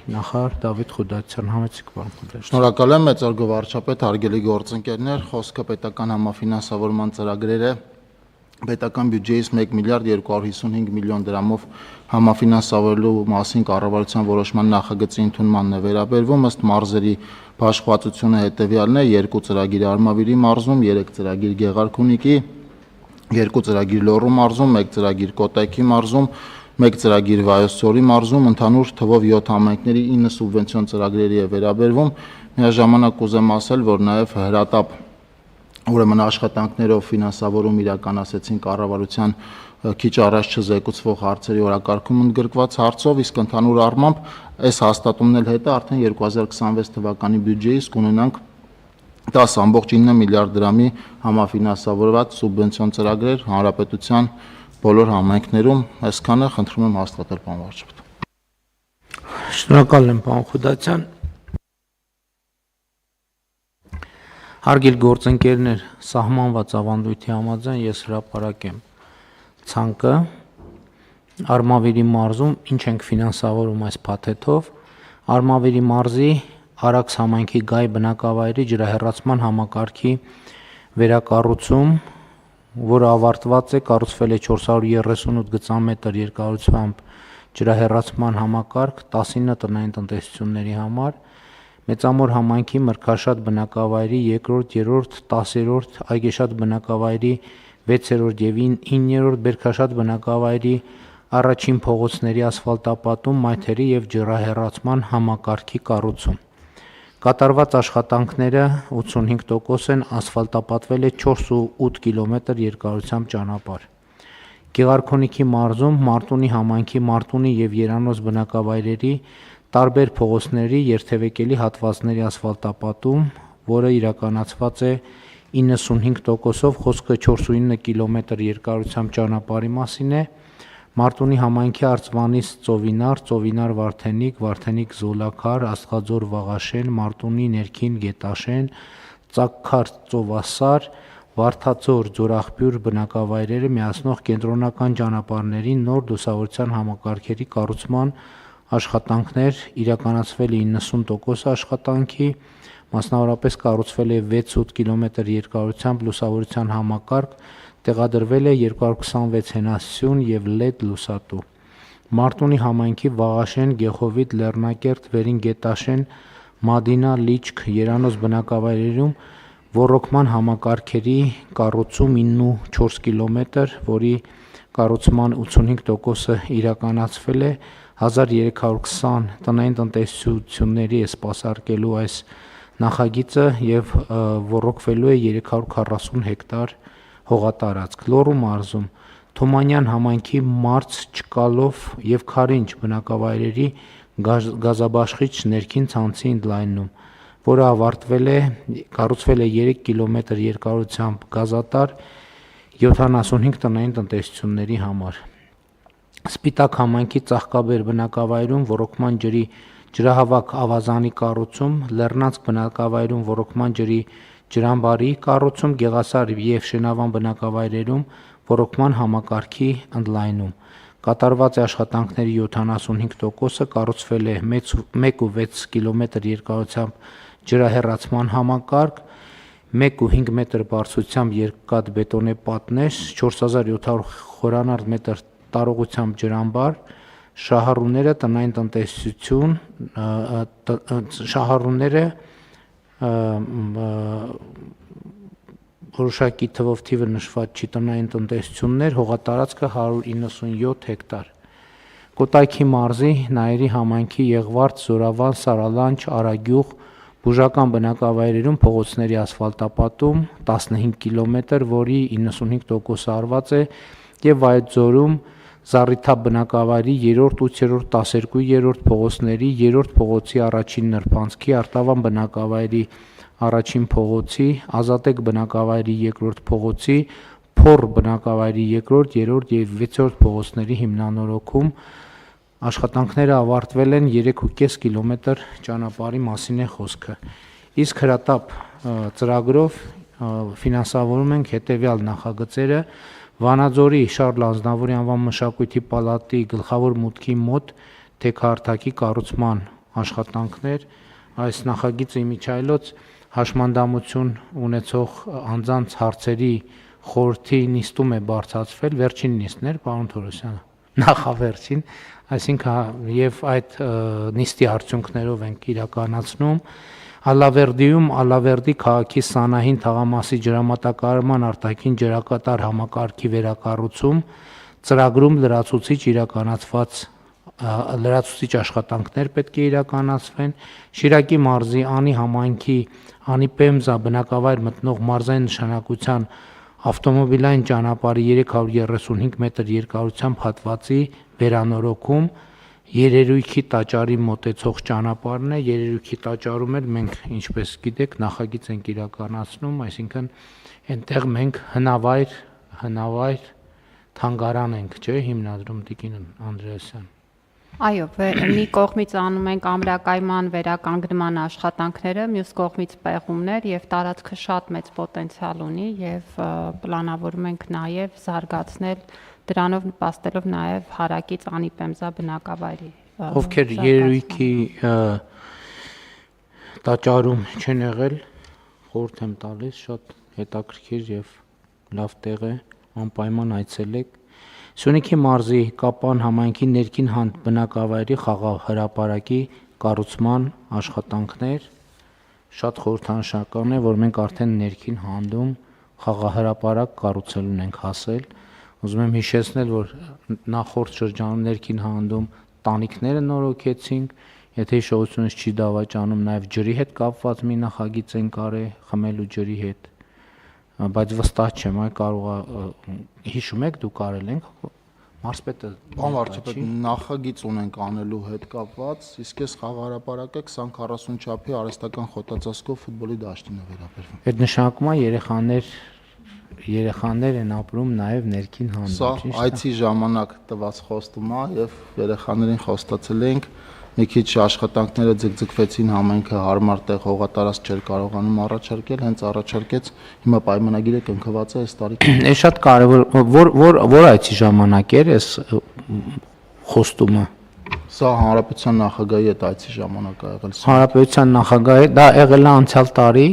նախարար Դավիթ Խուդատյան, համեցիկ պարոն Խուդատյան։ Շնորհակալ եմ, մեծարգո վարչապետ, հարգելի գործընկերներ, խոսքը պետական համաֆինանսավորման ծրագրերը պետական բյուջեից 1 միլիարդ 255 միլիոն դրամով համաֆինանսավորելու մասին կառավարության որոշման նախագծի ընդունմանն է վերաբերվում, ըստ մարզերի բաշխվածությունը հետևյալն է՝ 2 ծրագիր Արմավիրի մարզում, 3 ծրագիր Գեղարքունիքի, 2 ծրագիր Լոռու մարզում, 1 ծրագիր Կոտայքի մարզում, 1 ծրագիր Վայոց ձորի մարզում, ընդհանուր թվով 7 համայնքների 9 սուբվենցիոն ծրագրերի է վերաբերվում։ Միաժամանակ ուզեմ ասել, որ նաև հրատապ ուրեմն աշխատանքներով ֆինանսավորում իրականացեցին կառավարության քիչ առաջ չզեկուցվող հարցերի օրակարգում ընդգրկված հարցով, իսկ ընդհանուր առմամբ այս հաստատումն էլ հետո արդեն 2026 թվականի բյուջեից կունենանք 10.9 միլիարդ դրամի համաֆինանսավորված սուբվենցիոն ծրագրեր հանրապետության բոլոր համայնքներում, այսքանը խնդրում եմ հաստատել, պարոն վարչապետ։ Շնորհակալ եմ, պարոն Խուդատյան։ Հարգելի գործընկերներ, սահմանված ավանդույթի համաձայն ես հրապարակեմ ցանկը Արմավիրի մարզում ինչ ենք ֆինանսավորում այս փաթեթով։ Արմավիրի մարզի Արաքս համայնքի Գայ բնակավայրի ջրահեռացման համակարգի վերակառուցում, որը ավարտված է, կառուցվել է 438 գծամետր երկարությամբ ջրահեռացման համակարգ 19 տնային տնտեսությունների համար, Մեծամոր համայնքի Մրգաշատ բնակավայրի 2-րդ, 3-րդ, 10-րդ, Այգեշատ բնակավայրի 6-րդ եւ 9-րդ, Բերքաշատ բնակավայրի առաջին փողոցների ասֆալտապատում, մայթերի եւ ջրահեռացման համակարգի կառուցում։ Կատարված աշխատանքները 85% են, ասֆալտապատվել է 4.8 կիլոմետր երկարությամբ ճանապարհ։ Գեղարքունիքի մարզում Մարտունի համայնքի Մարտունի եւ Երանոց բնակավայրերի տարբեր փողոցների երթևեկելի հատվածների ասֆալտապատում, որը իրականացված է 95%-ով, խոսքը 4.9 կիլոմետր երկարությամբ ճանապարհի մասին է, Մարտունի համայնքի Արծվանից Ծովինար, Ծովինար Վարդենիկ, Վարդենիկ Զոլաքար, Աստղաձոր Վաղաշեն, Մարտունի ներքին Գետաշեն, Ծակքար Ծովասար, Վարդաձոր Ձորախբյուր բնակավայրերը միացնող կենտրոնական ճանապարհների նոր լուսավորության համակարգերի կառուցման աշխատանքներ իրականացվել է 90% աշխատանքի, մասնավորապես կառուցվել է 6.8 կիլոմետր երկարությամբ լուսավորության համակարգ, տեղադրվել է 226 հենասյուն եւ LED լուսատու։ Մարտունի համայնքի Վաղաշեն, Գեխովիտ, Լեռնակերտ, Վերին Գետաշեն, Մադինա, Լիճք, Երանոց բնակավայրերում ոռոգման համակարգերի կառուցում 9.4 կիլոմետր, որի կառուցման 85%-ը իրականացվել է, 1320 տնային տնտեսությունների է սպասարկելու այս նախագիծը եւ ոռոգվելու է 340 հեկտար հողատարածք։ Լոռու մարզում Թումանյան համայնքի Մարց, Չկալով եւ Քարինջ բնակավայրերի գազաբաշխիչ ներքին ցանցի ընդլայնում, որը կառուցվել է 3 կիլոմետր երկարությամբ գազատար 75 տնային տնտեսությունների համար։ Սպիտակ համայնքի Ծաղկաբեր բնակավայրում ոռոգման ջրի ջրահավաք ավազանի կառուցում, Լեռնանցք բնակավայրում ոռոգման ջրի ջրամբարի կառուցում, Գեղասար եւ Շենավան բնակավայրերում ոռոգման համակարգի ընդլայնում։ Կատարված է աշխատանքների 75%-ը, կառուցվել է 1.6 կիլոմետր երկարությամբ ջրահեռացման համակարգ, 1.5 մետր բարձրությամբ երկաթբետոնե պատնեշ, 4700 խորանարդ մետր տարողությամբ ջրամբար, շահառուները տնային տնտեսություն, շահառուները որոշակի թվով թիվը նշված չի տնային տնտեսություններ, հողատարածքը 197 հեկտար։ Կոտայքի մարզի Նայերի համայնքի Եղվարդ, Զորավան, Սարալանջ, Արագյուղ բուժական բնակավայրերում փողոցների ասֆալտապատում 15 կիլոմետր, որի 95%-ը արված է, եւ Վայոց ձորում Զառիթափ բնակավայրի 3-րդ, 8-րդ, 12-րդ փողոցների 3-րդ փողոցի առաջին նրբանցքի, Արտավան բնակավայրի առաջին փողոցի, Ազատեք բնակավայրի 2-րդ փողոցի, Փոր բնակավայրի 2-րդ, 3-րդ եւ 6-րդ փողոցների հիմնանորոգում աշխատանքները ավարտվել են 3.5 կիլոմետր ճանապարհի մասին է խոսքը։ Իսկ հրատապ ծրագրով ֆինանսավորում ենք հետեւյալ նախագծերը. Վանաձորի Շարլ Ազնավուրի անվան մշակույթի պալատի գլխավոր մուտքի մոտ թեքահարթակի կառուցման աշխատանքներ, այս նախագիծը իմիջայլոց հաշմանդամություն ունեցող անձանց հարցերի խորհրդի նիստում է բարձրացվել, վերջին նիստներ, պարոն Թորոսյան, նախավերջին, այսինքն եւ այդ նիստի արդյունքներով ենք իրականացնում Ալավերդի քաղաքի Սանահին թաղամասի ջրամատակարարման արտաքին ջրակատար համակարգի վերակառուցում ծրագրում լրացուցիչ աշխատանքներ պետք է իրականացվեն Շիրակի մարզի Անի համայնքի Անի Պեմզա բնակավայր մտնող մարզային նշանակության ավտոմոբիլային ճանապարհի 335 մետր երկարությամբ հատվածի վերանորոգում Երերույքի տաճարի մոտեցող ճանապարհն է, Երերույքի տաճարում էլ մենք, ինչպես գիտեք, նախագիծ ենք իրականացնում, այսինքն այնտեղ մենք հնավայր թանգարան ենք, չէ, հիմնադրում Տիկին Անդրեասյան։ Այո, մի կողմից անում ենք ամրակայման վերականգնման աշխատանքները, մյուս կողմից պեղումներ եւ տարածքը շատ մեծ պոտենցիալ ունի եւ պլանավորում ենք նաեւ զարգացնել դրանով նպաստելով նաեւ հարակից Անիպեմզա բնակավայրի։ Ովքեր Երերույքի տաճարում չեն եղել, խորհուրդ եմ տալիս, շատ հետաքրքիր եւ լավ տեղ է, անպայման այցելեք։ Սյունիքի մարզի Կապան համայնքի ներքին բնակավայրի խաղահրապարակի կառուցման աշխատանքներ շատ խորհրդանշական է, որ մենք արդեն ներքին հանդում խաղահրապարակ կառուցելուն ենք հասել։ Ուզում եմ հիշեցնել, որ նախորդ շրջանում ներքին հանդում տանիքները նորոգեցինք, եթե հիշողությունս չի դավաճանում, նաև ջրի հետ կապված մի նախագիծ ենք արել, խմելու ջրի հետ, բայց վստահ չեմ, այ կարող է հիշում եք դուք արել ենք մարզպետը Պարոն վարչապետ, նախագիծ ունենք անելու հետ կապված, իսկ այս խաղահրապարակը 20-40 չափի արհեստական խոտածածկով ֆուտբոլի դաշտին է վերաբերվում։ Այդ նշանակում է երեխաներ են ապրում նաև ներքին հանդում, ճիշտ է։ Սա այցի ժամանակ տված խոստում է եւ երեխաներին խոստացել ենք, մի քիչ աշխատանքները ձգձգվեցին, համայնքը հարմար տեղ հողատարածք չէր կարողանում առաջարկել, հենց առաջարկեց, հիմա պայմանագիրը կնքված է այս տարի։ Այս շատ կարևոր որ այցի ժամանակ էր այս խոստումը։ Սա հանրապետության նախագահի հետ այցի ժամանակ ա եղել։ Հանրապետության նախագահի, դա եղել է անցյալ տարի,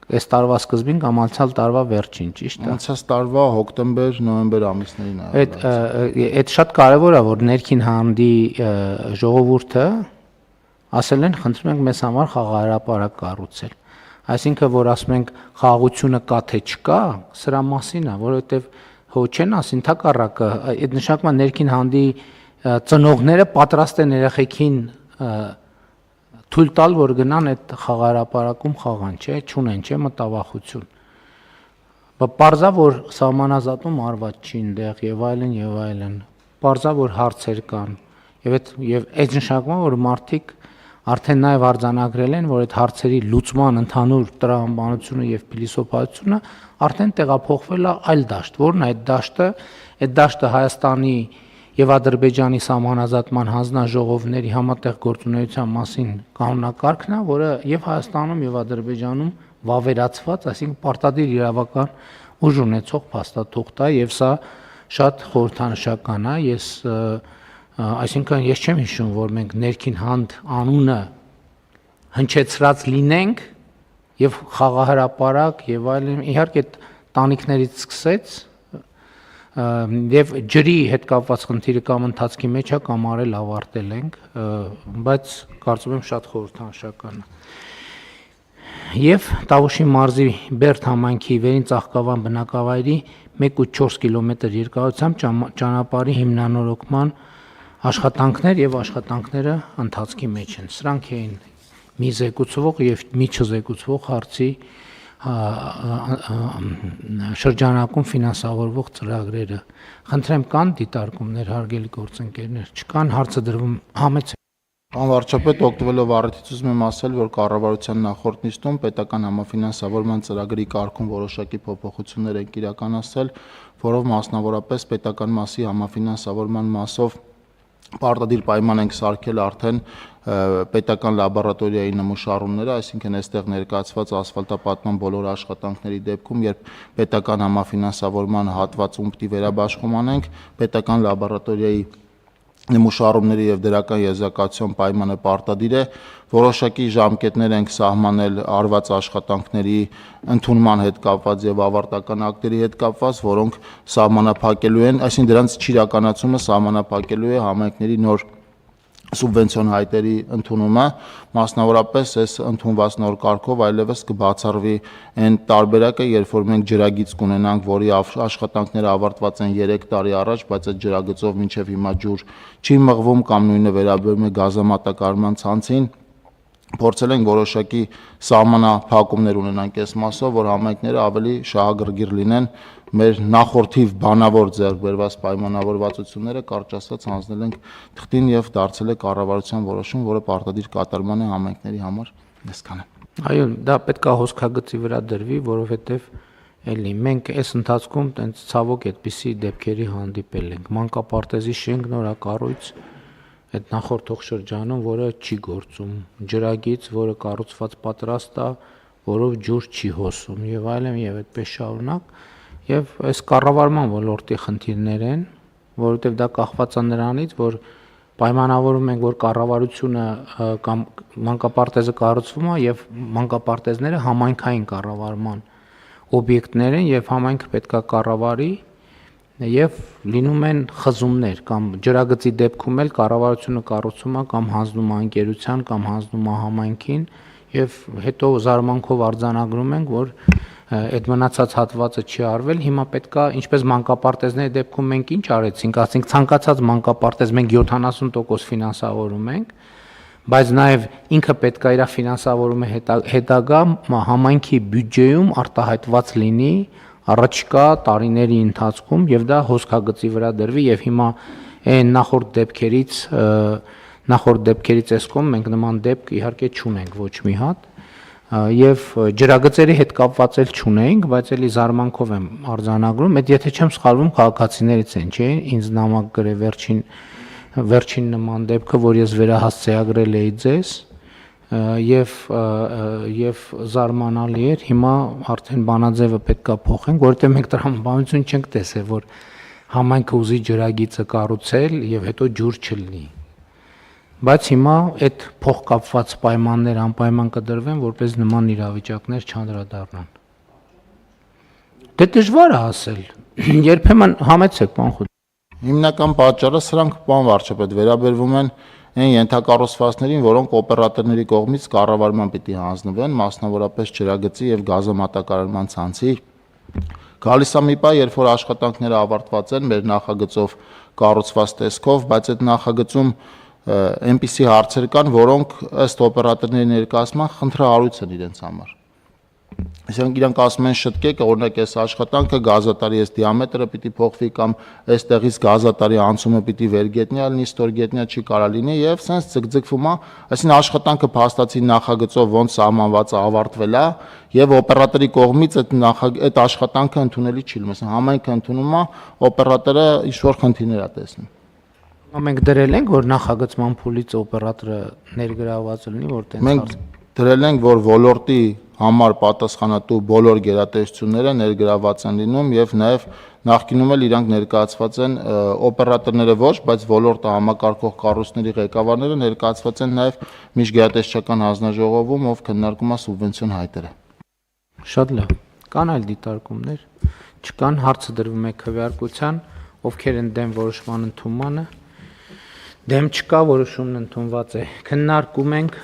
այս տարվա սկզբին կամ անցյալ տարվա վերջին, ճիշտ է։ Անցյալ տարվա հոկտեմբեր-նոյեմբեր ամիսներին ա եղել։ Այդ շատ կարևոր է, որ ներքին հանդի ժողովուրդը ասել են, խնդրում ենք մեզ համար խաղահրապարակ կառուցել։ Այսինքն, որ ասում ենք խաղաղությունը կա թե չկա, սրա մասին է, որովհետև հո չեն ասին թակառակը, այդ նշանակում է ներքին հանդի ծնողները պատրաստ են երեխեքին թույլ տալ, որ գնան այդ խաղահրապարակում խաղան, չէ, չունեն, չէ, մտավախություն։ Պարզա, որ սահմանազատում արված չի այնտեղ եւ այլն, պարզա, որ հարցեր կան եւ այդ նշանակում է, որ մարդիկ արդեն նաեւ արձանագրել են, որ այդ հարցերի լուծման ընդհանուր տրամաբանությունը եւ փիլիսոփայությունը արդեն տեղափոխվել է այլ դաշտ, որն է այդ դաշտը Հայաստանի եւ Ադրբեջանի սահմանազատման հանձնաժողովների համատեղ գործունեության մասին կանոնակարգն է, որը եւ Հայաստանում եւ Ադրբեջանում վավերացված, այսինքն պարտադիր իրավական ուժ ունեցող փաստաթուղթ է եւ սա շատ խորհրդանշական է, այսինքն ես չեմ հիշում, որ մենք ներքին հանդ անունը հնչեցրած լինենք եւ խաղահրապարակ եւ այլն, իհարկե տանիքներից սկսեց եւ ջրի հետ կապված խնդիրը կամ ընթացքի մեջ է կամ արել ավարտել ենք, բայց կարծում եմ շատ խորհրդանշական է։ Եվ Տավուշի մարզի Բերդ համայնքի վերին ծաղկավան բնակավայրի 1.4 կիլոմետր երկարությամբ ճանապարհի հիմնանորոգման աշխատանքներ եւ աշխատանքները ընթացքի մեջ են։ Սրանք էին մի զեկուցվող եւ մի չզեկուցվող հարցի շրջանակում ֆինանսավորվող ծրագրերը։ Խնդրեմ, կան դիտարկումներ, հարգելի գործընկերներ, չկան, հարցը դրվում համեց։ Պարոն վարչապետ, օգտվելով առիթից ուզում եմ ասել, որ կառավարության նախորդ նիստում պետական համաֆինանսավորման ծրագրի կարգում որոշակի փոփոխություններ են իրականացել, որով մասնավորապես պետական մասի համաֆինանսավորման մասով պարտադիր պայման ենք սարքել արդեն պետական լաբորատորիայի նմուշառումները, այսինքն այստեղ ներկայացված ասֆալտապատման բոլոր աշխատանքների դեպքում, երբ պետական համաֆինանսավորման հատվածում պիտի վերաբաշխում անենք, պետական լաբորատորիայի նմուշառումների եւ դրական եզրակացության պայմանը պարտադիր է, որոշակի ժամկետներ ենք սահմանել արված աշխատանքների ընդունման հետ կապված եւ ավարտական ակտերի հետ կապված, որոնք սահմանափակելու են, այսինքն դրանց չիրականացումը սահմանափակելու է համայնքների նոր սուբվենցիոն հայտերի ընդունումը, մասնավորապես այս ընդունված նոր կարգով այլևս կբացառվի այն տարբերակը, երբ որ մենք ջրագիծ կունենանք, որի աշխատանքները ավարտված են 3 տարի առաջ, բայց այդ ջրագծով մինչև հիմա ջուր չի մղվում կամ նույնը վերաբերում է գազամատակարարման ցանցին, փորձել ենք որոշակի սահմանափակումներ ունենանք այս մասով, որ համայնքները ավելի շահագրգիռ լինեն, մեր նախորդիվ բանավոր ձեռք բերված պայմանավորվածությունները կարճ ասած հանձնել ենք թղթին եւ դարձել է կառավարության որոշում, որը պարտադիր կատարման է համայնքների համար, այսքանը։ Այո, դա պետք է հոսքագծի վրա դրվի, որովհետեւ էլի մենք այս ընթացքում տենց ցավոք այդպիսի դեպքերի հանդիպել ենք։ Մանկապարտեզի շենք նորակառույց այդ նախորդող շրջանում, որը չի գործում, ջրագիծ, որը կառուցված պատրաստ է, որով ջուր չի հոսում եւ այլն եւ այդպես շարունակ, եւ այս կառավարման ոլորտի խնդիրներ են, որովհետեւ դա կախված է նրանից, որ պայմանավորում ենք, որ կառավարությունը կամ մանկապարտեզը կառուցվում է եւ մանկապարտեզները համայնքային կառավարման օբյեկտներ են եւ համայնքը պետքա կառավարի եւ լինում են խզումներ կամ ջրագծի դեպքում էլ կառավարությունը կառուցում է կամ հանձնում է ընկերության կամ հանձնում է համայնքին եւ հետո զարմանքով արձանագրում ենք, որ այդ մնացած հատվածը չի արվել, հիմա պետքա ինչպես մանկապարտեզների դեպքում մենք ինչ արեցինք, ասենք ցանկացած մանկապարտեզ մենք 70% ֆինանսավորում ենք, բայց նաեւ ինքը պետքա իր ֆինանսավորումը հետագա համայնքի բյուջեում արտահայտված լինի առաջիկա տարիների ընթացքում եւ դա հոսքագծի վրա դրվի եւ հիմա այն նախորդ դեպքերից էսկոմ մենք նման դեպք իհարկե չունենք ոչ մի հատ եւ ջրագծերի հետ կապված էլ չունենք, բայց էլի զարմանքով եմ արձանագրում, այդ եթե չեմ սխալվում քաղաքացիներից են, չէ՞, ինձ նամակ գրե վերջին նման դեպքը, որ ես վերահասցեագրել էի ձեզ եւ զարմանալի էր, հիմա արդեն բանաձևը պետքա փոխենք, որովհետեւ մենք տրամաբանություն չենք տեսել, որ համայնքը ուզի ջրագիծը կառուցել եւ հետո ջուր չլինի։ Բայց հիմա այդ փոխկապված պայմաններ անպայման կդրվեն, որպես նման իրավիճակներ չանդրադառնան։ Դե դժվար է ասել։ Երբեմն համեցեք, պարոն Խուտ։ Հիմնական պատճառը սրանք պարոն վարչապետ վերաբերվում են այն ենթակառուցվածքներին, որոնք օպերատորների կողմից կառավարման պիտի հանձնվեն, մասնավորապես ջրագծի եւ գազամատակարարման ցանցի։ Գալիս է մի պահ, երբ որ աշխատանքները ավարտված են մեր նախագծով կառուցված տեսքով, բայց այդ նախագծում այնպիսի հարցեր կան, որոնք ըստ օպերատորների ներկայացման խնդրահարույց են իրենց համար։ Այսինքն իրանք ասում են շտկեք, օրինակ այս աշխատանքը գազատարի այս դիամետրը պիտի փոխվի կամ այստեղից գազատարի անցումը պիտի վերգետնյա լինի, ստորգետնյա չի կարա լինի եւ սենց ձգձգվում է, այսինքն աշխատանքը փաստացի նախագծով ոնց սահմանված է ավարտվել է եւ օպերատորի կողմից այդ աշխատանքը ընդունելի չի լինում, այսինքն համայնքը ընդունում է, օպերատորը ինչ որ խնդիրներ է տեսնում։ Մենք դրել ենք, որ նախագծման փուլից օպերատորը ներգրավված լինի, որ տենց մենք դրել ենք, որ ոլորտի համար պատասխանատու բոլոր գերատեսչությունները ներգրաված են լինում եւ նաեւ նախկինում էլ իրանք ներկայացված են օպերատորները ոչ, բայց ոլորտը համակարգող կառույցների ղեկավարները ներկայացված են նաեւ միջգերատեսչական հանձնաժողովում, ով քննարկում է սուբվենցիոն հայտերը։ Շատ լավ։ Կան այլ դիտարկումներ։ Չկան, հարցը դրվում է քվեարկության, ովքեր են դեմ որոշման ընդունմանը։ Դեմ չկա, որոշումն ընդունված է։ Քննարկում ենք